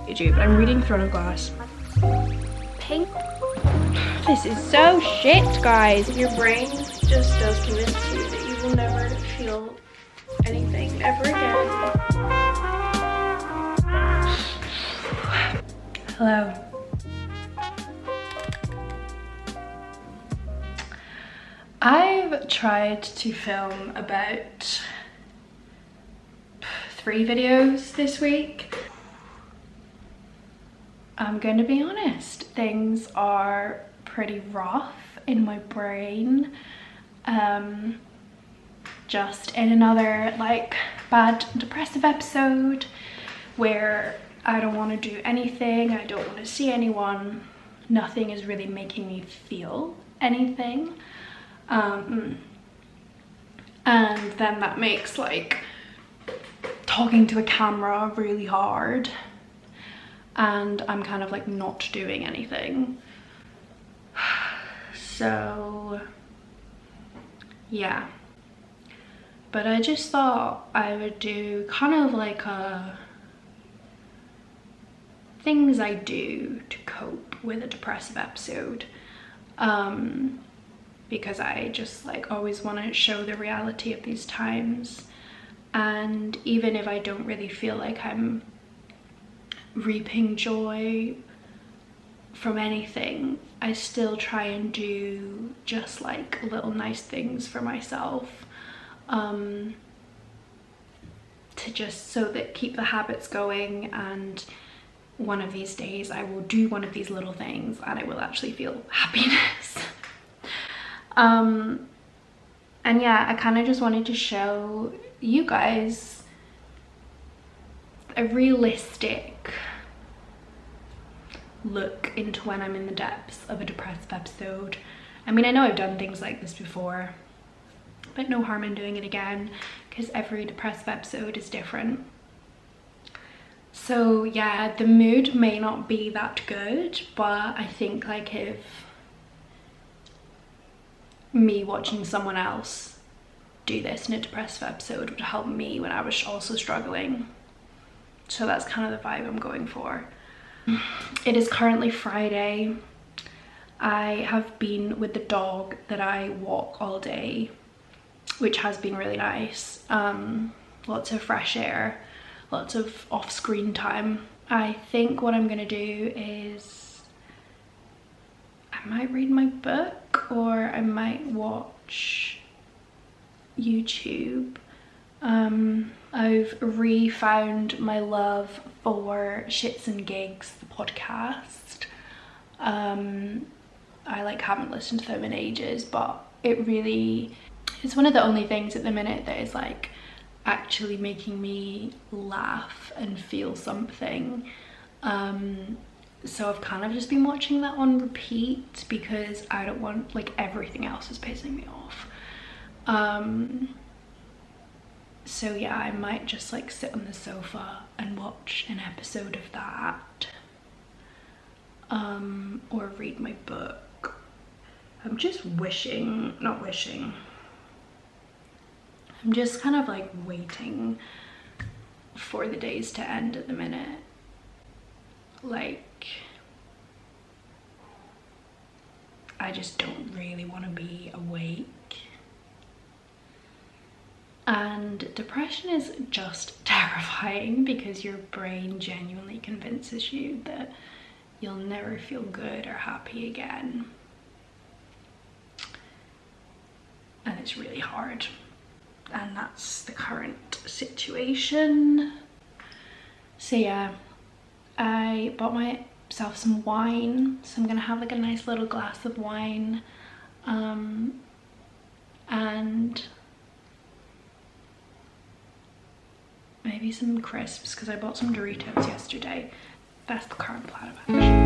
YouTube, I'm reading Throne of Glass. Pink. This is so shit, guys. Your brain just does convince you that you will never feel anything ever again. Hello. I've tried to film about 3 videos this week. I'm going to be honest, things are pretty rough in my brain. Just in another like bad depressive episode where I don't want to do anything, I don't want to see anyone, nothing is really making me feel anything. And then that makes like talking to a camera really hard, and I'm kind of like not doing anything. So yeah, but I just thought I would do kind of like a things I do to cope with a depressive episode, because I just like always want to show the reality of these times. And even if I don't really feel like I'm reaping joy from anything, I still try and do just like little nice things for myself, to just so that keep the habits going, and one of these days I will do one of these little things and I will actually feel happiness. And yeah, I kind of just wanted to show you guys a realistic look into when I'm in the depths of a depressive episode. I mean, I know I've done things like this before, but no harm in doing it again, because every depressive episode is different. So yeah, the mood may not be that good, but I think like if me watching someone else do this in a depressive episode would help me when I was also struggling. So that's kind of the vibe I'm going for. It is currently Friday. I have been with the dog that I walk all day, which has been really nice. Lots of fresh air, lots of off-screen time. I think what I'm gonna do is I might read my book, or I might watch YouTube. I've refound my love for Shits and Gigs, the podcast. I like haven't listened to them in ages, but it's one of the only things at the minute that is like actually making me laugh and feel something. So I've kind of just been watching that on repeat because I don't want, like, everything else is pissing me off. So yeah, I might just like sit on the sofa and watch an episode of that, or read my book. I'm just not wishing, I'm just kind of like waiting for the days to end at the minute. Like, I just don't really want to be awake. And depression is just terrifying because your brain genuinely convinces you that you'll never feel good or happy again. And it's really hard. And that's the current situation. So yeah, I bought myself some wine. So I'm gonna have like a nice little glass of wine. And maybe some crisps, because I bought some Doritos yesterday. That's the current plan of action.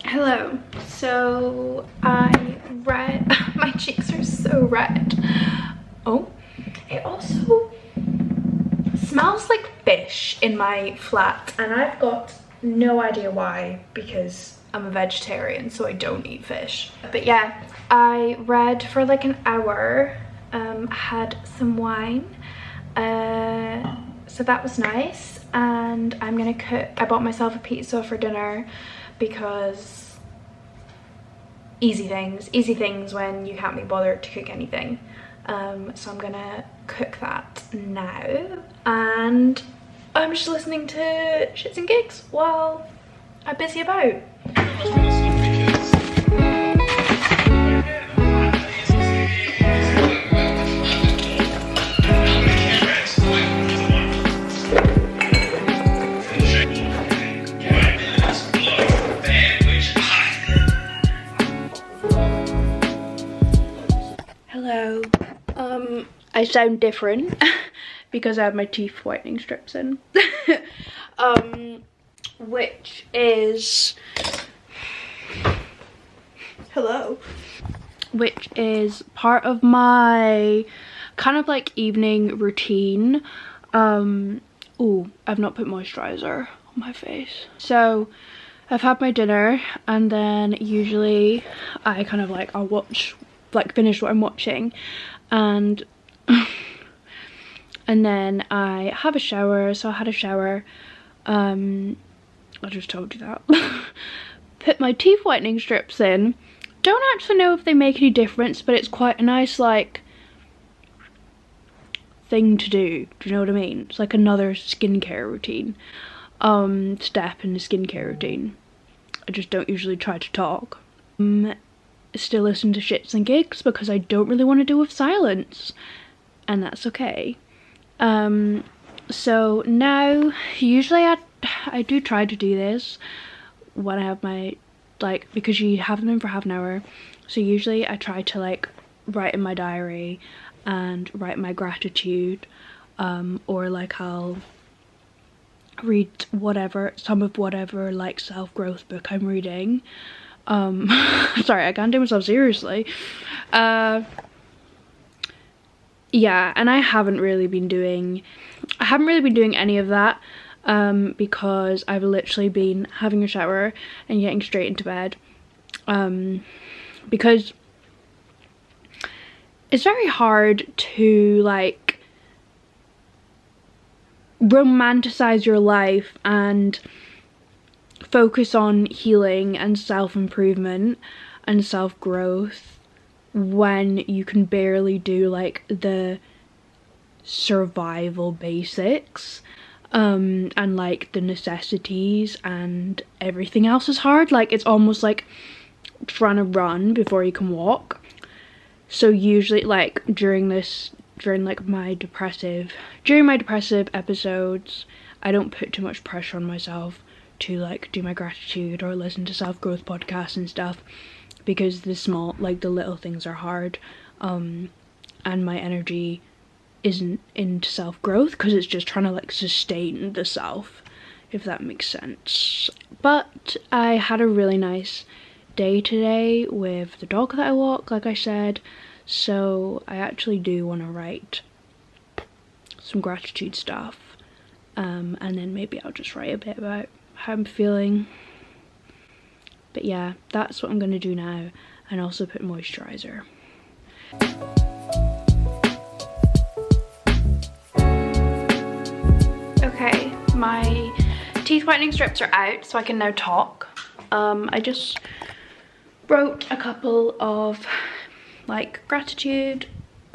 Hello. So I read, my cheeks are so red. Oh, it also smells like fish in my flat, and I've got no idea why, because I'm a vegetarian, so I don't eat fish. But yeah, I read for like an hour, had some wine, so that was nice. And I'm gonna cook. I bought myself a pizza for dinner because easy things when you can't be bothered to cook anything. So I'm gonna cook that now, and I'm just listening to Shits and Gigs while I'm busy about. Hello. I sound different because I have my teeth whitening strips in. Which is which is part of my kind of like evening routine. Oh, I've not put moisturizer on my face. So I've had my dinner, and then usually I kind of like, I'll watch, like finish what I'm watching, and and then I have a shower. So I had a shower, I just told you that. Put my teeth whitening strips in. Don't actually know if they make any difference, but it's quite a nice like thing to do. Do you know what I mean? It's like another skincare routine, step in the skincare routine. I just don't usually try to talk. Still listen to Shits and Gigs because I don't really want to deal with silence, and that's okay. So now usually I do try to do this when I have my, like, because you have them in for half an hour, so usually I try to like write in my diary and write my gratitude, or like I'll read some of whatever like self-growth book I'm reading. Sorry, I can't take myself seriously. Yeah, and I haven't really been doing any of that, because I've literally been having a shower and getting straight into bed, because it's very hard to like romanticize your life and focus on healing and self-improvement and self-growth when you can barely do like the survival basics, and like the necessities, and everything else is hard. Like it's almost like trying to run before you can walk. So usually like during my depressive episodes, I don't put too much pressure on myself to like do my gratitude or listen to self-growth podcasts and stuff, because the little things are hard, and my energy isn't into self-growth because it's just trying to like sustain the self, if that makes sense. But I had a really nice day today with the dog that I walk, like I said, so I actually do want to write some gratitude stuff, and then maybe I'll just write a bit about how I'm feeling. But yeah, that's what I'm gonna do now, and also put moisturizer. Okay, my teeth whitening strips are out, so I can now talk. I just wrote a couple of like gratitude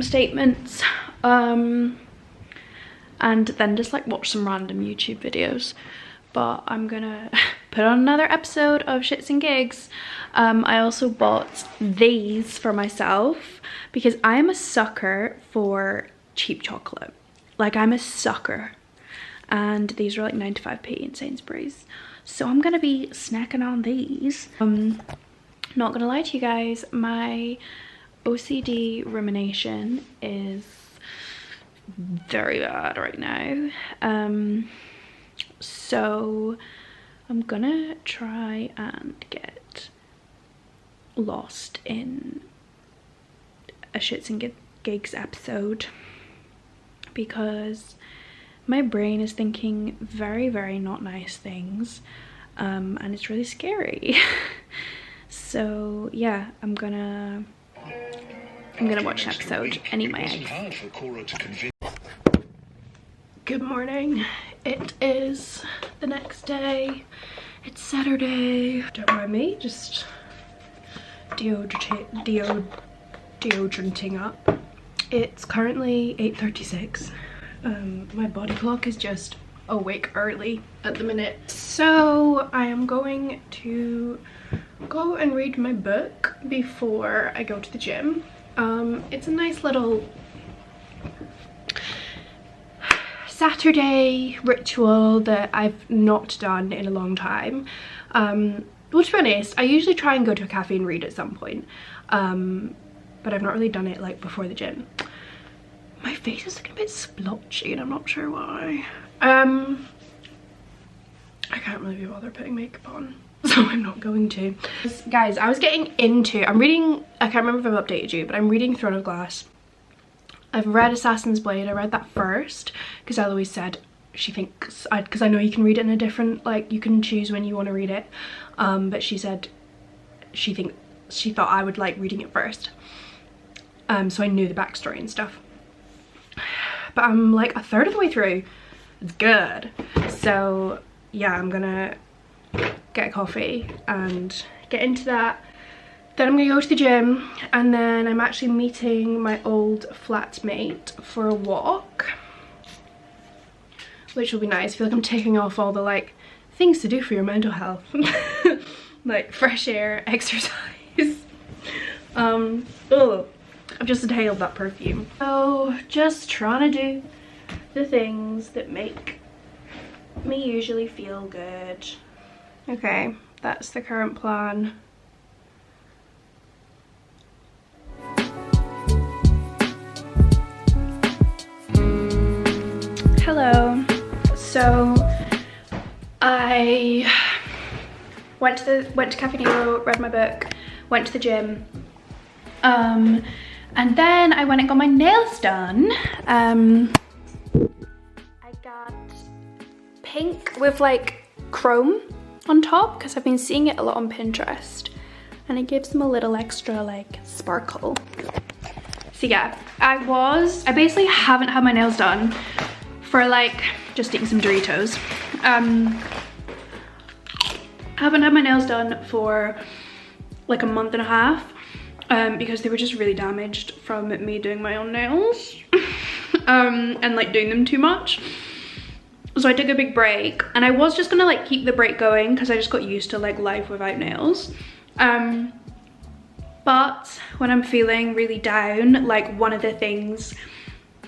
statements, and then just like watch some random YouTube videos. But I'm gonna put on another episode of Shits and Gigs. I also bought these for myself because I'm a sucker for cheap chocolate. Like I'm a sucker. And these are like 95p in Sainsbury's. So I'm gonna be snacking on these. Not gonna lie to you guys, my OCD rumination is very bad right now. So I'm gonna try and get lost in a Shits and Gigs episode, because my brain is thinking very, very not nice things, and it's really scary. So yeah, I'm gonna watch an episode and eat my eggs. Good morning. It is the next day. It's Saturday. Don't mind me, just deodoranting up. It's currently 8:36. My body clock is just awake early at the minute. So I am going to go and read my book before I go to the gym. It's a nice little Saturday ritual that I've not done in a long time. Well, to be honest, I usually try and go to a cafe and read at some point, but I've not really done it like before the gym. My face is looking a bit splotchy and I'm not sure why. I can't really be bothered putting makeup on, so I'm not going to. Guys, I'm reading, I can't remember if I've updated you, but I'm reading Throne of Glass. I've read Assassin's Blade. I read that first because Eloise said she thinks, because I know you can read it in a different, like you can choose when you want to read it, but she said she thought I would like reading it first, so I knew the backstory and stuff. But I'm like a third of the way through. It's good. So yeah, I'm gonna get a coffee and get into that. Then I'm gonna go to the gym, and then I'm actually meeting my old flatmate for a walk, which will be nice. I feel like I'm taking off all the like things to do for your mental health, like fresh air, exercise. Oh, I've just inhaled that perfume. So just trying to do the things that make me usually feel good. Okay, that's the current plan. Hello. So I went to Cafe Nero, read my book, went to the gym, and then I went and got my nails done. I got pink with like chrome on top because I've been seeing it a lot on Pinterest, and it gives them a little extra like sparkle. So yeah, I basically haven't had my nails done for like just eating some Doritos. I haven't had my nails done for like a month and a half, because they were just really damaged from me doing my own nails and like doing them too much. So I took a big break, and I was just gonna like keep the break going because I just got used to like life without nails. But when I'm feeling really down, like one of the things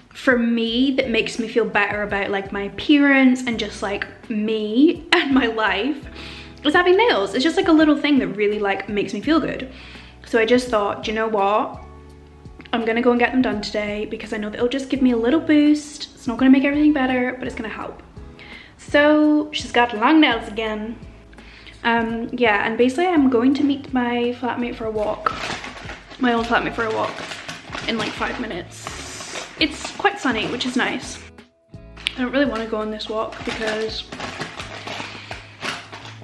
for me that makes me feel better about like my appearance and just like me and my life is having nails. It's just like a little thing that really like makes me feel good. So I just thought, do you know what? I'm gonna go and get them done today because I know that it'll just give me a little boost. It's not gonna make everything better, but it's gonna help. So she's got long nails again. Yeah, and basically I'm going to meet my flatmate for a walk. My old flatmate for a walk in like 5 minutes. It's quite sunny, which is nice. I don't really want to go on this walk because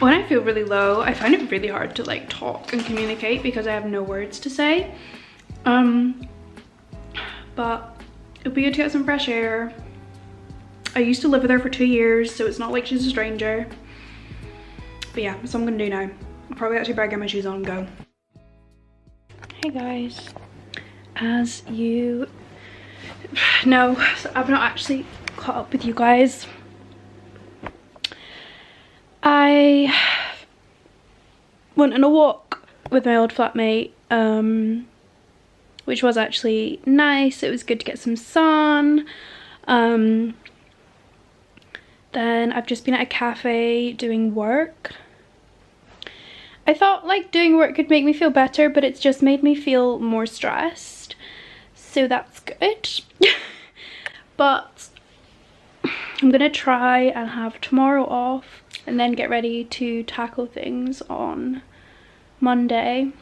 when I feel really low, I find it really hard to like talk and communicate because I have no words to say. But it'd be good to get some fresh air. I used to live with her for 2 years, so it's not like she's a stranger. But yeah, that's what I'm gonna do now. I'll probably actually better get my shoes on and go. Hey guys, as you know, so I've not actually caught up with you guys. I went on a walk with my old flatmate, which was actually nice. It was good to get some sun. Then I've just been at a cafe doing work. I thought like doing work could make me feel better, but it's just made me feel more stressed. So that's good. But I'm gonna try and have tomorrow off and then get ready to tackle things on Monday.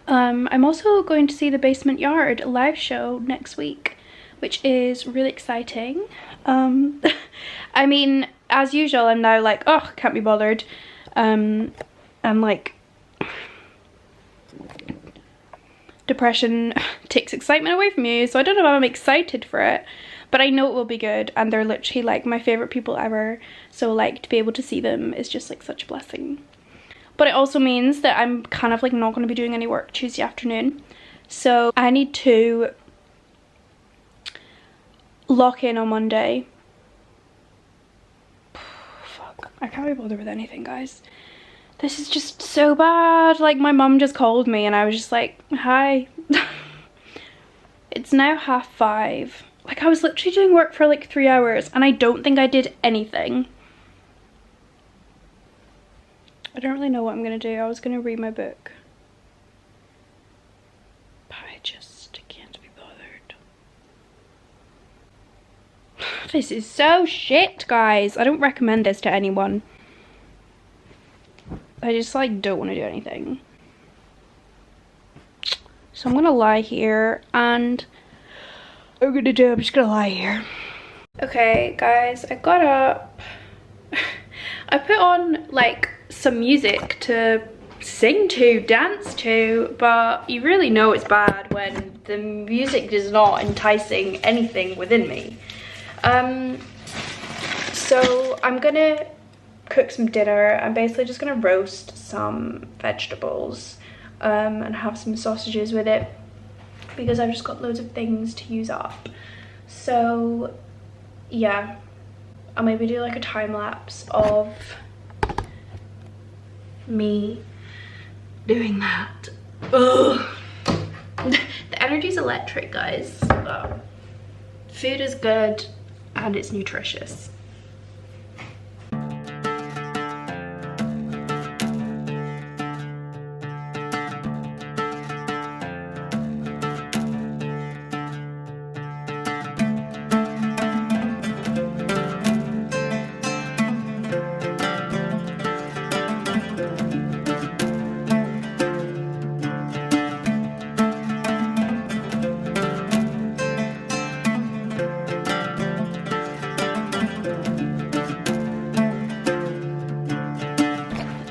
I'm also going to see the Basement Yard live show next week, which is really exciting. I mean, as usual, I'm now like, oh, can't be bothered. And like, depression takes excitement away from you, so I don't know if I'm excited for it, but I know it will be good, and they're literally like my favorite people ever, so like to be able to see them is just like such a blessing. But it also means that I'm kind of like not going to be doing any work Tuesday afternoon, so I need to lock in on Monday. Fuck, I can't be bothered with anything, guys. This is just so bad. Like, my mum just called me and I was just like, hi. It's now 5:30. Like, I was literally doing work for like 3 hours and I don't think I did anything. I don't really know what I'm gonna do. I was gonna read my book, but I just can't be bothered. This is so shit, guys. I don't recommend this to anyone. I just like don't want to do anything. So I'm gonna lie here and I'm just gonna lie here. Okay guys, I got up. I put on like some music to sing to, dance to, but you really know it's bad when the music is not enticing anything within me. So I'm gonna cook some dinner. I'm basically just gonna roast some vegetables and have some sausages with it because I've just got loads of things to use up. So yeah, I'll maybe do like a time lapse of me doing that. Ugh. The energy's electric, guys. Food is good and it's nutritious.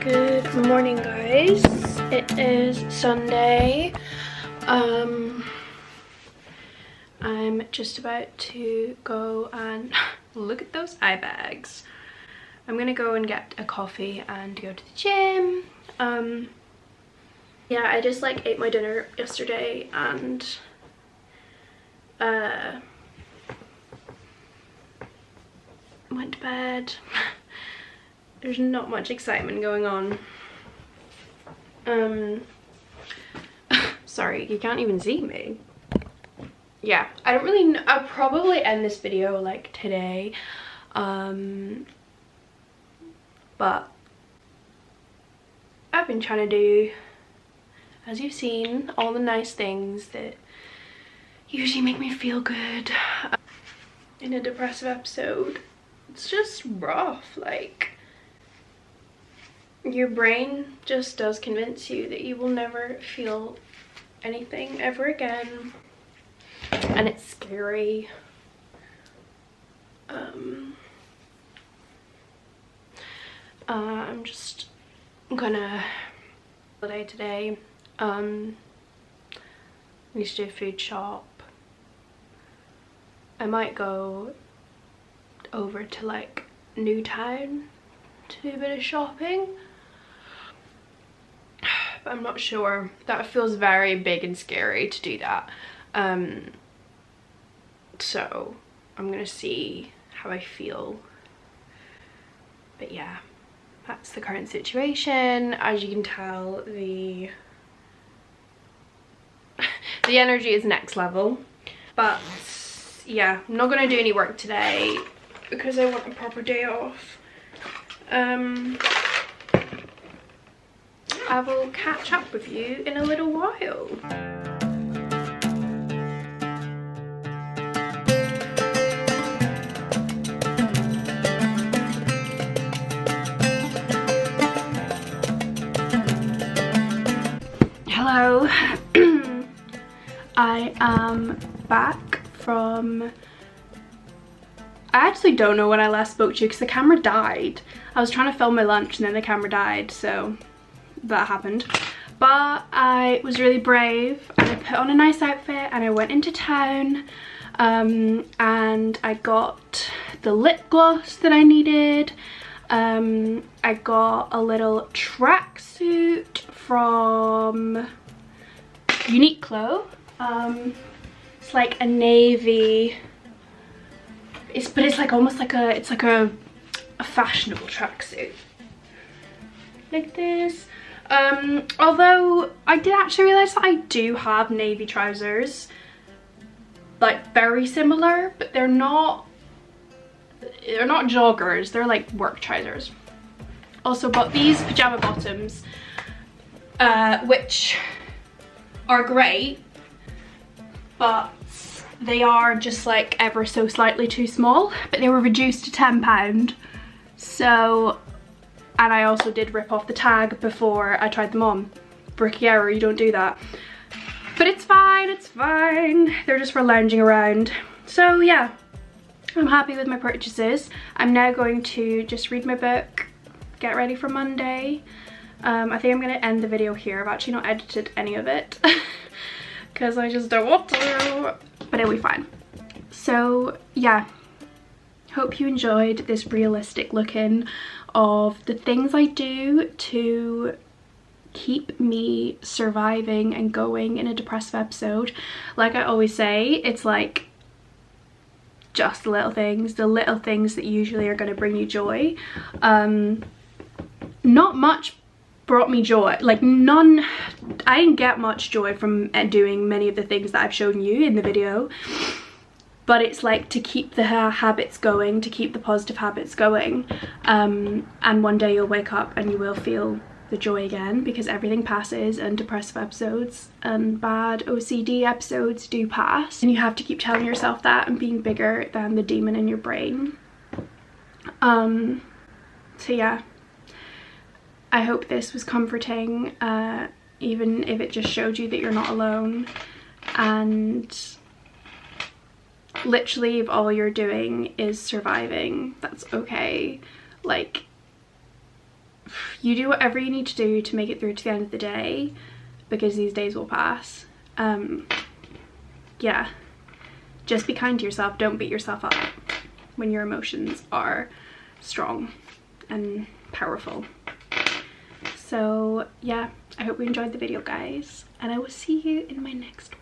Good morning, guys. It is Sunday. I'm just about to go and look at those eye bags. I'm gonna go and get a coffee and go to the gym. Yeah, I just like ate my dinner yesterday and went to bed. There's not much excitement going on. Sorry, you can't even see me. Yeah, I don't really know. I'll probably end this video like today. But I've been trying to do, as you've seen, all the nice things that usually make me feel good in a depressive episode. It's just rough, like, your brain just does convince you that you will never feel anything ever again, and it's scary. I'm just gonna holiday today. We used to do a food shop. I might go over to like Newtown to do a bit of shopping, but I'm not sure. That feels very big and scary to do that. So I'm gonna see how I feel. But yeah, that's the current situation. As you can tell, the energy is next level. But yeah, I'm not gonna do any work today because I want a proper day off. I will catch up with you in a little while. Hello. I am back from I actually don't know when I last spoke to you because the camera died. I was trying to film my lunch and then the camera died, so that happened. But I was really brave and I put on a nice outfit and I went into town, and I got the lip gloss that I needed. I got a little tracksuit from Uniqlo. It's like a navy, but it's like almost like a fashionable tracksuit like this. Although I did actually realize that I do have navy trousers, like very similar, but they're not joggers, they're like work trousers. Also bought these pajama bottoms, which are great, but they are just like ever so slightly too small, but they were reduced to £10. So, and I also did rip off the tag before I tried them on. Rookie error, you don't do that. But it's fine, it's fine. They're just for lounging around. So yeah, I'm happy with my purchases. I'm now going to just read my book, get ready for Monday. I think I'm gonna end the video here. I've actually not edited any of it because I just don't want to, but it'll be fine. So yeah, hope you enjoyed this realistic look in of the things I do to keep me surviving and going in a depressive episode. Like I always say, it's like just the little things that usually are going to bring you joy. Not much brought me joy, like none. I didn't get much joy from doing many of the things that I've shown you in the video, but it's like to keep the habits going, to keep the positive habits going, and one day you'll wake up and you will feel the joy again, because everything passes and depressive episodes and bad OCD episodes do pass, and you have to keep telling yourself that and being bigger than the demon in your brain. So yeah, I hope this was comforting, even if it just showed you that you're not alone, and literally if all you're doing is surviving, that's okay. Like, you do whatever you need to do to make it through to the end of the day, because these days will pass. Yeah, just be kind to yourself, don't beat yourself up when your emotions are strong and powerful. So yeah, I hope you enjoyed the video, guys, and I will see you in my next one.